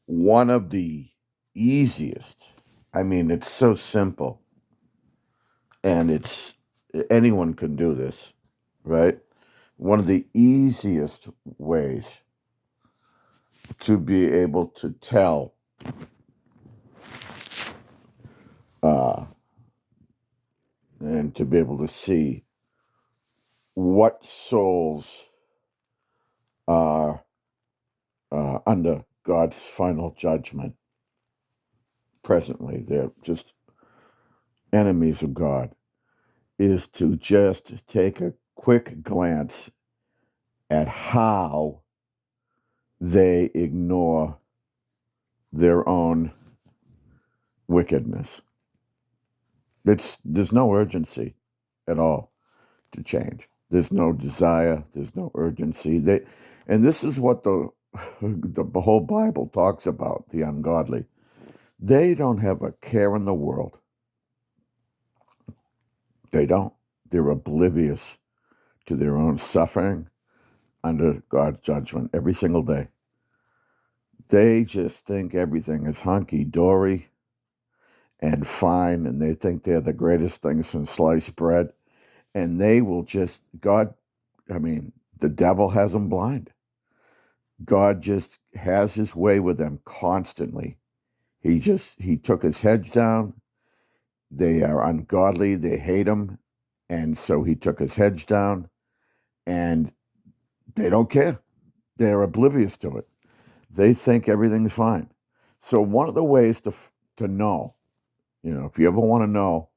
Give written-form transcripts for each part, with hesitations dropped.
One of the easiest, I mean, it's so simple, and it's anyone can do this, right? One of the easiest ways to be able to tell uh, and to be able to see what souls are under God's final judgment presently. They're just enemies of God, is to just take a quick glance at how they ignore their own wickedness. There's no urgency at all to change. There's no desire. There's no urgency. And this is what the whole Bible talks about. The ungodly, they don't have a care in the world. They don't. They're oblivious to their own suffering under God's judgment every single day. They just think everything is hunky dory and fine, and they think they're the greatest thing since sliced bread. And they will just, I mean, the devil has them blind. God just has his way with them constantly. He took his hedge down. They are ungodly. They hate him. And so he took his hedge down, and they don't care. They're oblivious to it. They think everything's fine. So one of the ways to know, if you ever want to know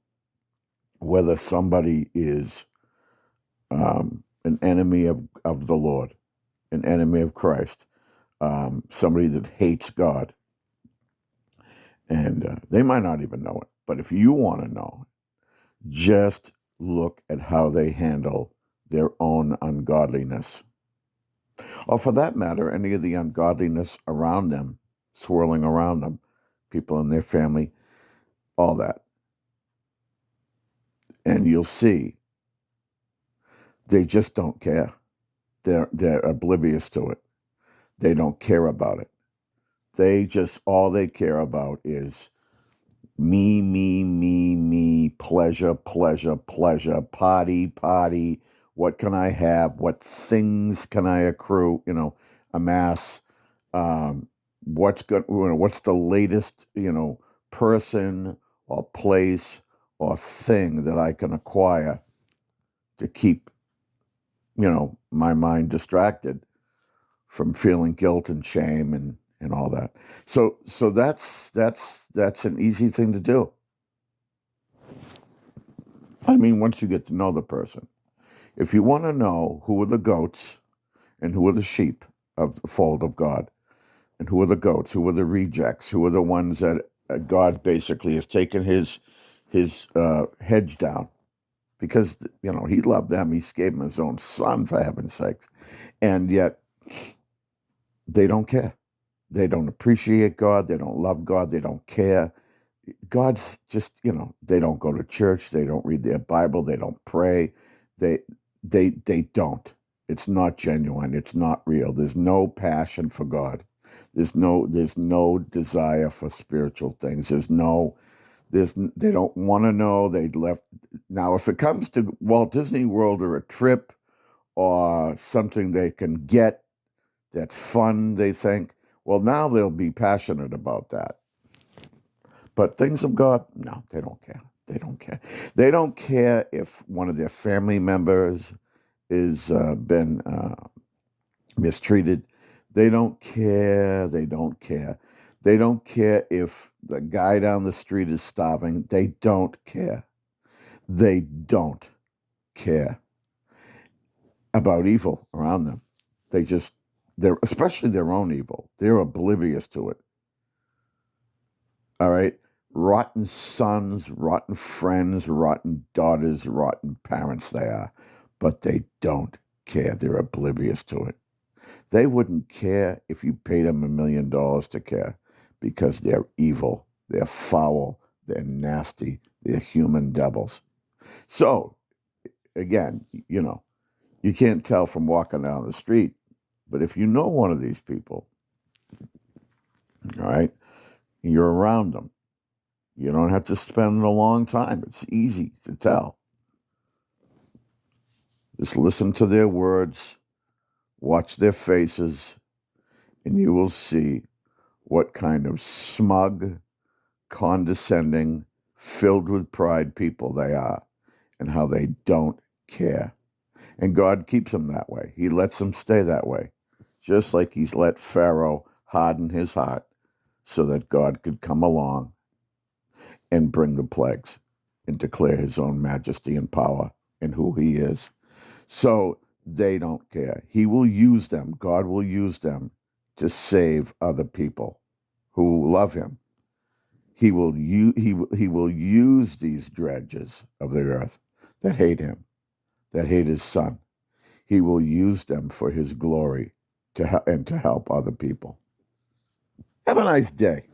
whether somebody is an enemy of the Lord, an enemy of Christ, somebody that hates God, and they might not even know it. But if you want to know, just look at how they handle their own ungodliness. Or for that matter, any of the ungodliness around them, swirling around them, people in their family, all that. And you'll see they just don't care. They're oblivious to it. They don't care about it. All they care about is me, pleasure, pleasure, pleasure, party, party. What can I have? What things can I accrue? Amass. What's good? What's the latest? Person or place or thing that I can acquire to keep my mind distracted from feeling guilt and shame and all that. So that's an easy thing to do. I mean, once you get to know the person, if you want to know who are the goats and who are the sheep of the fold of God, and who are the goats, who are the rejects, who are the ones that God basically has taken his hedge down because he loved them. He gave them his own son, for heaven's sakes, and yet they don't care. They don't appreciate God. They don't love God. They don't care. God's just, they don't go to church. They don't read their Bible. They don't pray. They, they don't. It's not genuine. It's not real. There's no passion for God. There's no desire for spiritual things. They don't want to know. They left. Now, if it comes to Walt Disney World or a trip or something they can get that's fun, they think, well, now they'll be passionate about that. But things of God, no, they don't care. They don't care. They don't care if one of their family members is been mistreated. They don't care. They don't care. They don't care if the guy down the street is starving. They don't care. They don't care about evil around them. They just, they're especially their own evil. They're oblivious to it. All right. Rotten sons, rotten friends, rotten daughters, rotten parents they are. But they don't care. They're oblivious to it. They wouldn't care if you paid them $1 million to care because they're evil, they're foul, they're nasty, they're human devils. So, again, you can't tell from walking down the street, but if you know one of these people, All right? You're around them. You don't have to spend a long time. It's easy to tell. Just listen to their words, watch their faces, and you will see what kind of smug, condescending, filled with pride people they are and how they don't care. And God keeps them that way. He lets them stay that way, just like he's let Pharaoh harden his heart so that God could come along and bring the plagues and declare his own majesty and power and who he is. So they don't care. He will use them. God will use them to save other people who love him. He will use these dredges of the earth that hate him, that hate his son. He will use them for his glory and to help other people. Have a nice day.